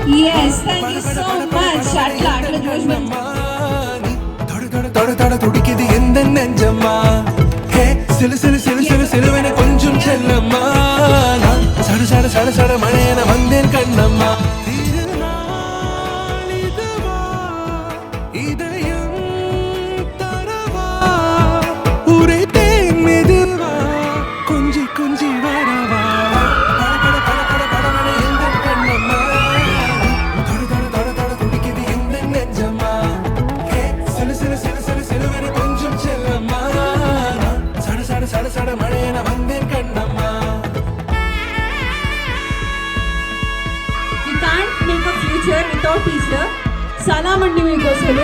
Yes, thank you so much. అట్లా జోష్మన్ తొడ తొడ తుడికిది ఎంద నెంజమ్మా హే సిలు సిలు సిలు సిలు సిలువెన కొంచెం చెల్లమ్మా సడ సడ సడ సడ మణేన మందేన్ కన్నమ్మా இதயம் தரவா உரைத்தே மெதுவா கொஞ்சி கொஞ்சி வரவா பட பட பட பட பட எந்த கண்ணம்மா தட தட தட தட துடிக்குது எந்த நெஞ்சம்மா ஹே சிலு சிலு சிலு சிலு சிலுவென கொஞ்சம் செல்லம்மா சட சட சட சட மழையன வந்தேன் Kannamma. You can't make a future without teacher. సలాం అండి మీకు అసలు